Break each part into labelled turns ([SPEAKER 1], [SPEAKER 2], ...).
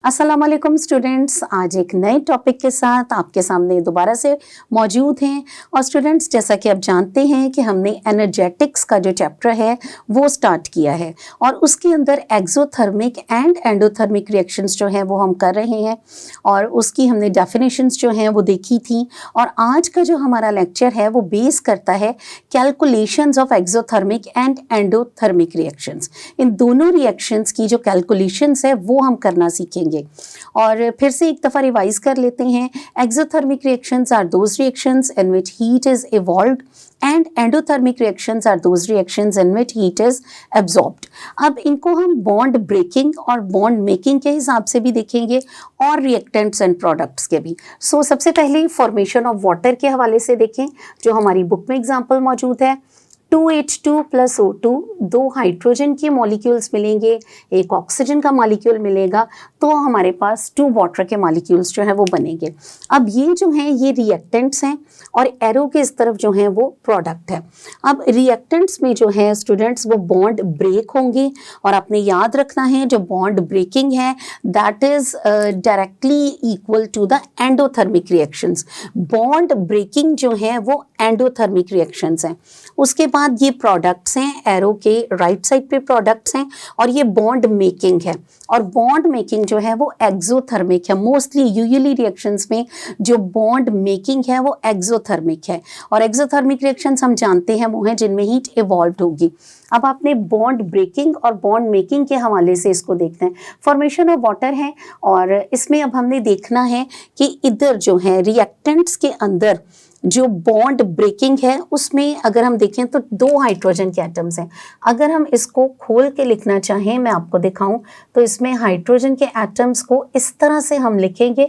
[SPEAKER 1] अस्सलाम वालेकुम स्टूडेंट्स, आज एक नए टॉपिक के साथ आपके सामने दोबारा से मौजूद हैं। और स्टूडेंट्स, जैसा कि आप जानते हैं कि हमने एनर्जेटिक्स का जो चैप्टर है वो स्टार्ट किया है और उसके अंदर एक्सोथर्मिक एंड एंडोथर्मिक रिएक्शंस जो हैं वो हम कर रहे हैं और उसकी हमने डेफिनेशंस जो हैं वो देखी थी। और आज का जो हमारा लेक्चर है वो बेस करता है calculations of exothermic and endothermic reactions. इन दोनों रिएक्शंस की जो कैलकुलेशंस है वो हम करना सीखेंगे। और फिर से एक दफ़ा रिवाइज कर लेते हैं। Exothermic reactions are those reactions in which heat is evolved and endothermic reactions are those reactions in which heat is absorbed. अब इनको हम बॉन्ड ब्रेकिंग और बॉन्ड मेकिंग के हिसाब से भी देखेंगे और रिएक्टेंट्स एंड प्रोडक्ट्स के भी। सबसे पहले फॉर्मेशन ऑफ वाटर के हवाले से देखें, जो हमारी बुक में एग्जाम्पल मौजूद है। 2H2 + O2, दो हाइड्रोजन के मॉलिक्यूल्स मिलेंगे, एक ऑक्सीजन का मॉलिक्यूल मिलेगा, तो हमारे पास 2 वाटर के मॉलिक्यूल्स जो हैं वो बनेंगे। अब ये जो हैं ये रिएक्टेंट्स हैं और एरो के इस तरफ जो हैं वो प्रोडक्ट है। अब रिएक्टेंट्स में जो है स्टूडेंट्स वो बॉन्ड ब्रेक होंगे और आपने याद रखना है जो बॉन्ड ब्रेकिंग है that is directly equal to the endothermic reactions. Bond breaking जो है वो एंडोथर्मिक रिएक्शंस हैं। उसके बाद ये प्रोडक्ट्स हैं, एरो के राइट साइड पे प्रोडक्ट्स हैं और ये बॉन्ड मेकिंग है। और बॉन्ड मेकिंग जो है वो एक्सोथर्मिक है। मोस्टली यूजुअली रिएक्शंस में जो बॉन्ड मेकिंग है वो एक्सोथर्मिक है और एक्सोथर्मिक रिएक्शंस हम जानते हैं वो हैं जिनमें हीट इवॉल्व होगी। अब आपने बॉन्ड ब्रेकिंग और बॉन्ड मेकिंग के हवाले से इसको देखना है। फॉर्मेशन ऑफ वाटर है और इसमें अब हमने देखना है कि इधर जो है रिएक्टेंट्स के अंदर जो बॉन्ड ब्रेकिंग है उसमें अगर हम देखें तो 2 हाइड्रोजन के एटम्स हैं। अगर हम इसको खोल के लिखना चाहें, मैं आपको दिखाऊं, तो इसमें हाइड्रोजन के एटम्स को इस तरह से हम लिखेंगे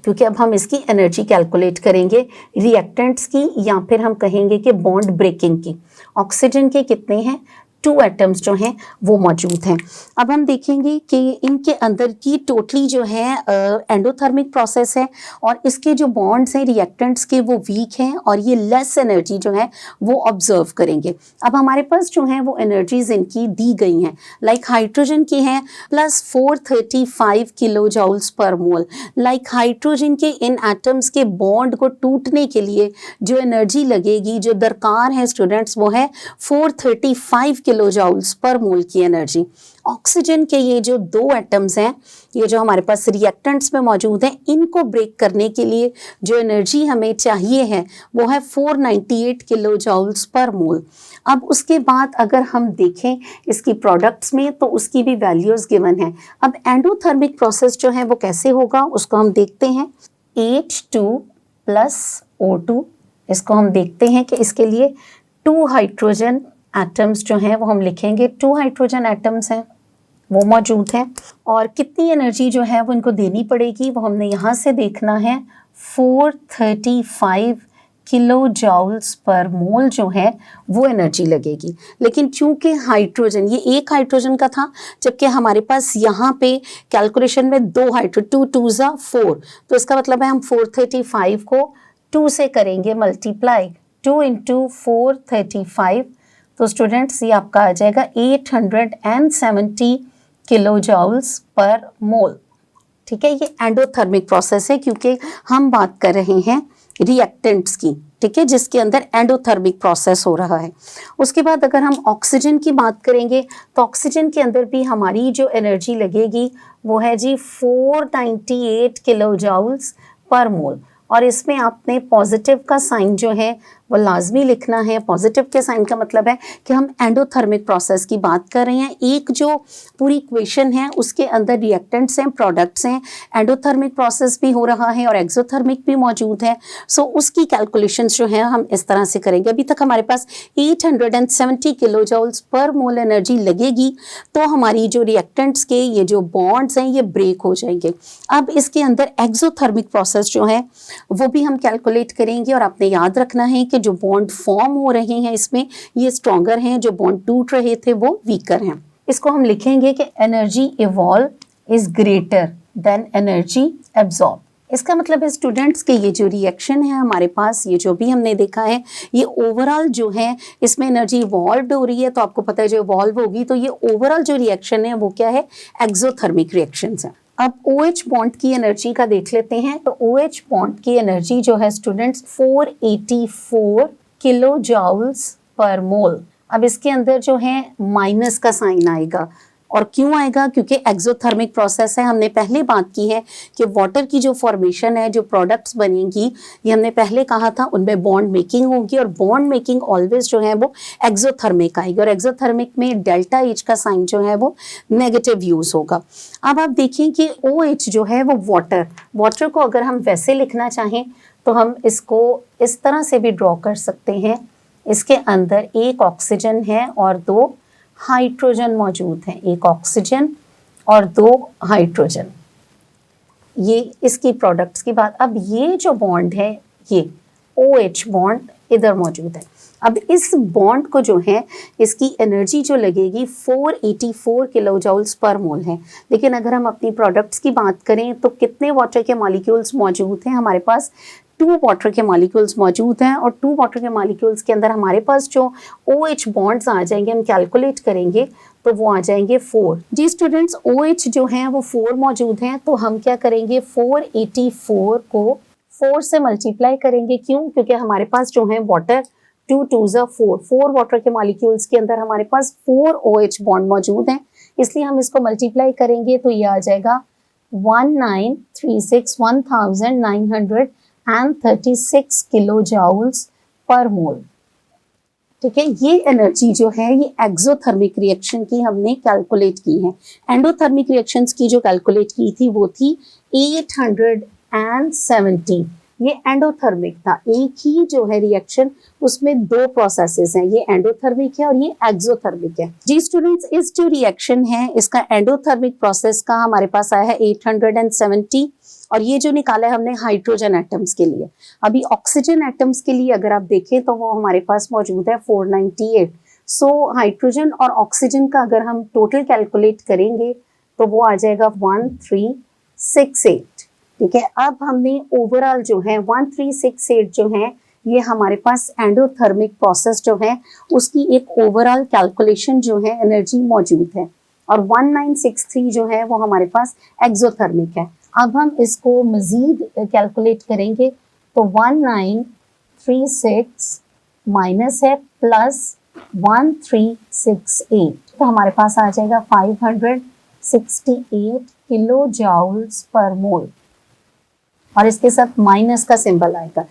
[SPEAKER 1] क्योंकि अब हम इसकी एनर्जी कैलकुलेट करेंगे रिएक्टेंट्स की या फिर हम कहेंगे कि बॉन्ड ब्रेकिंग की। ऑक्सीजन के कितने हैं? 2 एटम्स जो हैं वो मौजूद हैं। अब हम देखेंगे कि इनके अंदर की टोटली जो है एंडोथर्मिक प्रोसेस है और इसके जो बॉन्ड्स हैं रिएक्टेंट्स के वो वीक हैं और ये लेस एनर्जी जो है वो ऑब्जर्व करेंगे। अब हमारे पास जो है वो एनर्जीज इनकी दी गई हैं। लाइक हाइड्रोजन की हैं +435 किलो जूल्स पर मोल। लाइक हाइड्रोजन के इन एटम्स के बॉन्ड को टूटने के लिए जो एनर्जी लगेगी, जो दरकार है स्टूडेंट्स, वो है 435 किलो जूल्स पर मोल की एनर्जी। ऑक्सीजन के ये जो 2 एटम्स हैं, ये जो हमारे पास रिएक्टेंट्स में मौजूद हैं, इनको ब्रेक करने के लिए जो एनर्जी हमें चाहिए है वो है 498 किलो जूल्स पर मोल। अब उसके बाद अगर हम देखें इसकी प्रोडक्ट्स में तो उसकी भी वैल्यूज गिवन है। अब एंडोथर्मिक प्रोसेस जो है वो कैसे होगा उसको हम देखते हैं। H2 + O2, इसको हम देखते हैं कि इसके लिए 2 हाइड्रोजन एटम्स जो हैं वो हम लिखेंगे। 2 हाइड्रोजन एटम्स हैं वो मौजूद हैं और कितनी एनर्जी जो है वो इनको देनी पड़ेगी वो हमने यहाँ से देखना है। 435 किलो जूल्स पर मोल जो है वो एनर्जी लगेगी। लेकिन चूंकि हाइड्रोजन ये एक हाइड्रोजन का था, जबकि हमारे पास यहाँ पे कैलकुलेशन में 2 हाइड्रोजन, 2 2 ज़ा 4, तो इसका मतलब है हम 435 को 2 से करेंगे मल्टीप्लाई। 2 × 435, तो स्टूडेंट्स ये आपका आ जाएगा 870 किलो जूल्स पर मोल। ठीक है, ये एंडोथर्मिक प्रोसेस है क्योंकि हम बात कर रहे हैं रिएक्टेंट्स की, ठीक है, जिसके अंदर एंडोथर्मिक प्रोसेस हो रहा है। उसके बाद अगर हम ऑक्सीजन की बात करेंगे तो ऑक्सीजन के अंदर भी हमारी जो एनर्जी लगेगी वो है जी 498 किलो जूल्स पर मोल। और इसमें आपने पॉजिटिव का साइन जो है वो लाजमी लिखना है। पॉजिटिव के साइन का मतलब है कि हम एंडोथर्मिक प्रोसेस की बात कर रहे हैं। एक जो पूरी इक्वेशन है उसके अंदर रिएक्टेंट्स हैं, प्रोडक्ट्स हैं, एंडोथर्मिक प्रोसेस भी हो रहा है और एक्सोथर्मिक भी मौजूद है। उसकी कैलकुलेशंस जो है हम इस तरह से करेंगे। अभी तक हमारे पास 870 किलो जूल्स पर मोल एनर्जी लगेगी तो हमारी जो रिएक्टेंट्स के ये जो बॉन्ड्स हैं ये ब्रेक हो जाएंगे। अब इसके अंदर एक्सोथर्मिक प्रोसेस जो है वो भी हम कैलकुलेट करेंगे और आपने याद रखना है कि जो बॉन्ड फॉर्म हो रहे हैं इसमें ये स्ट्रॉन्गर हैं, जो बॉन्ड टूट रहे थे वो वीकर हैं। इसको हम लिखेंगे कि energy evolve is greater than energy absorb. इसका मतलब है स्टूडेंट्स कि ये जो रिएक्शन है हमारे पास, ये जो भी हमने देखा है, ये ओवरऑल जो है इसमें एनर्जी इवॉल्व हो रही है। तो आपको पता है जो इवॉल्व होगी तो ये ओवरऑल जो रिएक्शन है वो क्या है, एक्सोथर्मिक रिएक्शंस है। अब OH बॉन्ड की एनर्जी का देख लेते हैं। तो OH बॉन्ड की एनर्जी जो है स्टूडेंट्स 484 किलो जॉल्स पर मोल। अब इसके अंदर जो है माइनस का साइन आएगा, और क्यों आएगा, क्योंकि एक्सोथर्मिक प्रोसेस है। हमने पहले बात की है कि वाटर की जो फॉर्मेशन है, जो प्रोडक्ट्स बनेंगी, ये हमने पहले कहा था, उनमें बॉन्ड मेकिंग होगी, और बॉन्ड मेकिंग ऑलवेज जो है वो एक्सोथर्मिक आएगी, और एक्सोथर्मिक में डेल्टा H का साइन जो है वो नेगेटिव यूज होगा। अब आप देखिए कि OH जो है वो वाटर को अगर हम वैसे लिखना चाहें तो हम इसको इस तरह से भी ड्रॉ कर सकते हैं। इसके अंदर एक ऑक्सीजन है और 2 हाइड्रोजन मौजूद हैं, एक ऑक्सीजन और 2 हाइड्रोजन। ये इसकी प्रोडक्ट्स की बात। अब ये जो बॉन्ड है, ये OH बॉन्ड इधर मौजूद है। अब इस बॉन्ड को जो है, इसकी एनर्जी जो लगेगी 484 किलो जूल्स पर मोल है। लेकिन अगर हम अपनी प्रोडक्ट्स की बात करें तो कितने वाटर के मॉलिक्यूल्स मौजूद हैं हमारे पास, 2 वाटर के मॉलिक्यूल्स मौजूद हैं, और 2 वाटर के मॉलिक्यूल्स के अंदर हमारे पास जो OH बॉन्ड्स आ जाएंगे, हम कैलकुलेट करेंगे तो वो आ जाएंगे 4। जी स्टूडेंट्स, OH जो हैं वो 4 मौजूद हैं, तो हम क्या करेंगे, 484 को 4 से मल्टीप्लाई करेंगे। क्यों, क्योंकि हमारे पास जो है वाटर 2 2 4 वाटर के मॉलिक्यूल्स के अंदर हमारे पास 4 OH बॉन्ड मौजूद हैं, इसलिए हम इसको मल्टीप्लाई करेंगे तो ये आ जाएगा 1936 किलो जूल्स पर मोल। ठीक है, ये एनर्जी जो है ये एक्सोथर्मिक रिएक्शन की हमने कैलकुलेट की है। एंडोथर्मिक रिएक्शंस की जो कैलकुलेट की थी वो थी 870। ये एंडोथर्मिक था। एक ही जो है रिएक्शन, उसमें 2 प्रोसेसेस हैं, ये एंडोथर्मिक है और ये एक्सोथर्मिक है। जी स्टूडेंट्स, इस जो रिएक्शन है इसका एंडोथर्मिक प्रोसेस का हमारे पास आया है 870, और ये जो निकाला है हमने हाइड्रोजन एटम्स के लिए। अभी ऑक्सीजन एटम्स के लिए अगर आप देखें तो वो हमारे पास मौजूद है 498। सो हाइड्रोजन और ऑक्सीजन का अगर हम टोटल कैलकुलेट करेंगे तो वो आ जाएगा 1368। ठीक है, अब हमने ओवरऑल जो है 1368 जो है ये हमारे पास एंडोथर्मिक प्रोसेस जो है उसकी एक ओवरऑल कैलकुलेशन जो है एनर्जी मौजूद है, और 1963 जो है वो हमारे पास एक्सोथर्मिक है। अब हम इसको मजीद कैलकुलेट करेंगे तो 1936 माइनस है प्लस 1368, तो हमारे पास आ जाएगा 568 किलो जूल्स पर मोल, और इसके साथ माइनस का सिंबल आएगा।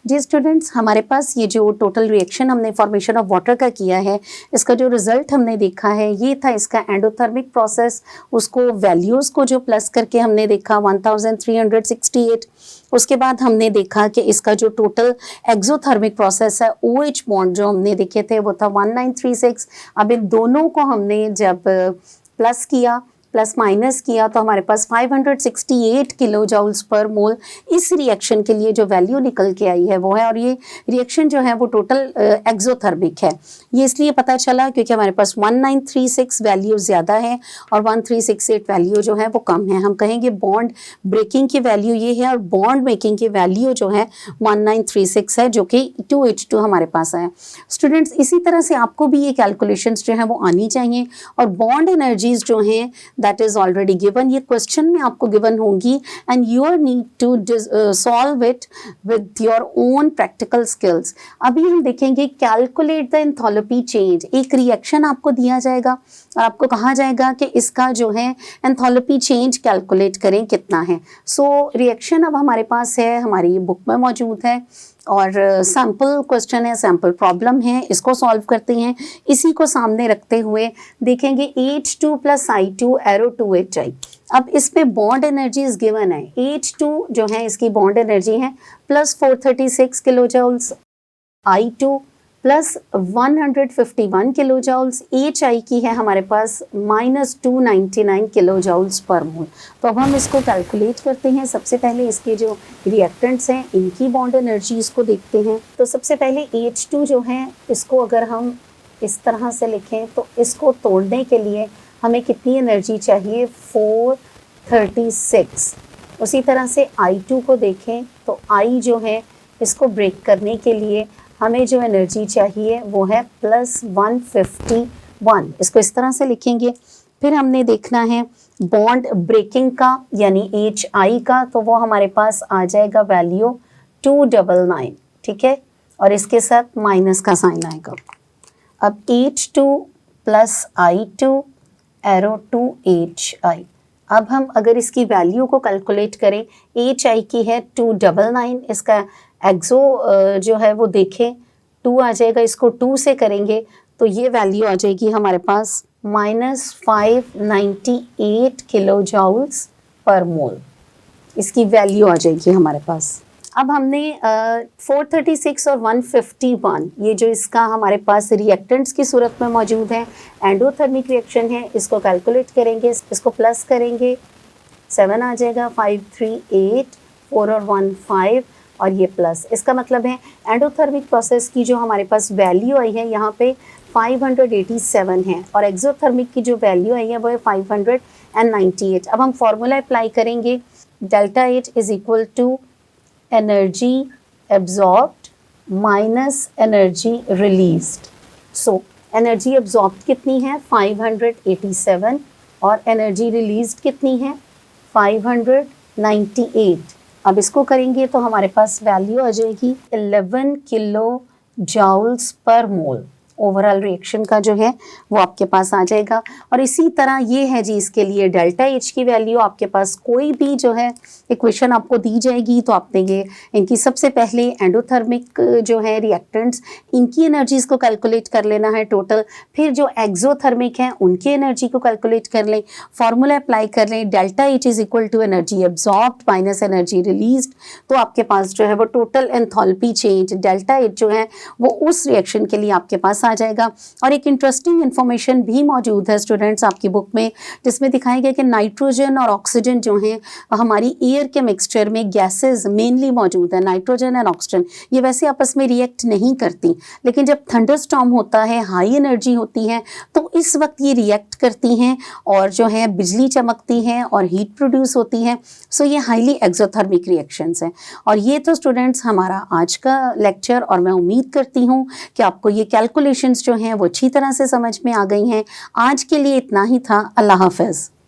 [SPEAKER 1] जी स्टूडेंट्स, हमारे पास ये जो टोटल रिएक्शन हमने फॉर्मेशन ऑफ वाटर का किया है, इसका जो रिजल्ट हमने देखा है ये था इसका एंडोथर्मिक प्रोसेस। उसको वैल्यूज़ को जो प्लस करके हमने देखा 1368। उसके बाद हमने देखा कि इसका जो टोटल एक्सोथर्मिक प्रोसेस है, OH बॉन्ड जो हमने देखे थे वो था 1936। अब इन दोनों को हमने जब प्लस किया, प्लस माइनस किया, तो हमारे पास 568 किलो जूल्स पर मोल इस रिएक्शन के लिए जो वैल्यू निकल के आई है वो है। और ये रिएक्शन जो है वो टोटल एक्सोथर्मिक है। ये इसलिए पता चला क्योंकि हमारे पास 1936 वैल्यू ज़्यादा है और 1368 वैल्यू जो है वो कम है। हम कहेंगे बॉन्ड ब्रेकिंग की वैल्यू ये है और बॉन्ड मेकिंग की वैल्यू जो है 1936 है, जो कि 2H2 हमारे पास है। स्टूडेंट्स, इसी तरह से आपको भी ये कैलकुलेशंस जो है वो आनी चाहिए, और बॉन्ड एनर्जीज जो हैं that is already given, ये क्वेश्चन में आपको गिवन होंगी, and you need to solve it with your own practical skills। अभी हम देखेंगे कैलकुलेट द एंथैल्पी चेंज। एक रिएक्शन आपको दिया जाएगा और आपको कहा जाएगा कि इसका जो है एंथैल्पी चेंज कैलकुलेट करें कितना है। सो रिएक्शन अब हमारे पास है, हमारी बुक में मौजूद है, और सैम्पल क्वेश्चन है, सैम्पल प्रॉब्लम है, इसको सॉल्व करते हैं। इसी को सामने रखते हुए देखेंगे H2 + I2 एरो 2HI। अब इसमें बॉन्ड एनर्जीज गिवन है। H2 जो है इसकी बॉन्ड एनर्जी है plus 436 kilo joules, I2 plus 151 kilo joules, HI की है हमारे पास माइनस 299 किलो जूल्स पर मोल। तो अब हम इसको कैलकुलेट करते हैं। सबसे पहले इसके जो रिएक्टेंट्स हैं इनकी बॉन्ड एनर्जीज को देखते हैं। तो सबसे पहले H2 जो है इसको अगर हम इस तरह से लिखें तो इसको तोड़ने के लिए हमें कितनी एनर्जी चाहिए, 436। उसी तरह से I2 को देखें तो I जो है इसको ब्रेक करने के लिए हमें जो एनर्जी चाहिए वो है +151। इसको इस तरह से लिखेंगे। फिर हमने देखना है बॉन्ड ब्रेकिंग का यानी HI का, तो वो हमारे पास आ जाएगा वैल्यू 299, ठीक है, और इसके साथ माइनस का साइन आएगा। अब H2 + I2 arrow to HI। अब हम अगर इसकी वैल्यू को कैलकुलेट करें, HI की है 299, इसका एक्सो जो है वो देखें 2 आ जाएगा, इसको 2 से करेंगे तो ये वैल्यू आ जाएगी हमारे पास -598 किलो जूल्स पर मोल। इसकी वैल्यू आ जाएगी हमारे पास। अब हमने 436 और 151 ये जो इसका हमारे पास रिएक्टेंट्स की सूरत में मौजूद है, एंडोथर्मिक रिएक्शन है, इसको कैलकुलेट करेंगे, इसको प्लस करेंगे, 7 आ जाएगा, 538, 4 और 1 5 और ये प्लस। इसका मतलब है एंडोथर्मिक प्रोसेस की जो हमारे पास वैल्यू आई है यहाँ पे 587 है और एक्सोथर्मिक की जो वैल्यू आई है वो है 598। अब हम फॉर्मूला अप्लाई करेंगे, delta H is equal to energy absorbed minus energy released. So energy absorbed कितनी है 587 और एनर्जी रिलीज्ड कितनी है 598। अब इसको करेंगे तो हमारे पास वैल्यू आ जाएगी 11 किलो जूल्स पर मोल। ओवरऑल रिएक्शन का जो है वो आपके पास आ जाएगा। और इसी तरह ये है जी, इसके लिए डेल्टा H की वैल्यू आपके पास कोई भी जो है इक्वेशन आपको दी जाएगी तो आपने ये इनकी सबसे पहले एंडोथर्मिक जो है रिएक्टेंट्स इनकी एनर्जीज को कैलकुलेट कर लेना है टोटल, फिर जो एक्सोथर्मिक हैं उनकी एनर्जी को कैलकुलेट कर लें, फॉर्मूला अप्लाई कर लें, delta H is equal to energy absorbed minus energy released, तो आपके पास जो है वो total enthalpy change delta H जो है वो उस रिएक्शन के लिए आपके पास आ जाएगा। और एक इंटरेस्टिंग इन्फॉर्मेशन भी मौजूद है स्टूडेंट्स आपकी बुक में, जिसमें दिखाया गया कि नाइट्रोजन और ऑक्सीजन जो हैं हमारी एयर के मिक्सचर में गैसेस मेनली मौजूद है, नाइट्रोजन एंड ऑक्सीजन, ये वैसे आपस में रिएक्ट नहीं करती, लेकिन जब थंडरस्टॉर्म होता है, हाई एनर्जी होती है, तो इस वक्त ये रिएक्ट करती हैं और जो है बिजली चमकती है और हीट प्रोड्यूस होती है। सो ये हाईली एक्सोथर्मिक रिएक्शंस हैं। और ये तो स्टूडेंट्स हमारा आज का लेक्चर, और मैं उम्मीद करती हूँ कि आपको ये कैलकुलेशंस जो हैं वो अच्छी तरह से समझ में आ गई हैं। आज के लिए इतना ही था। अल्लाह हाफ़िज़।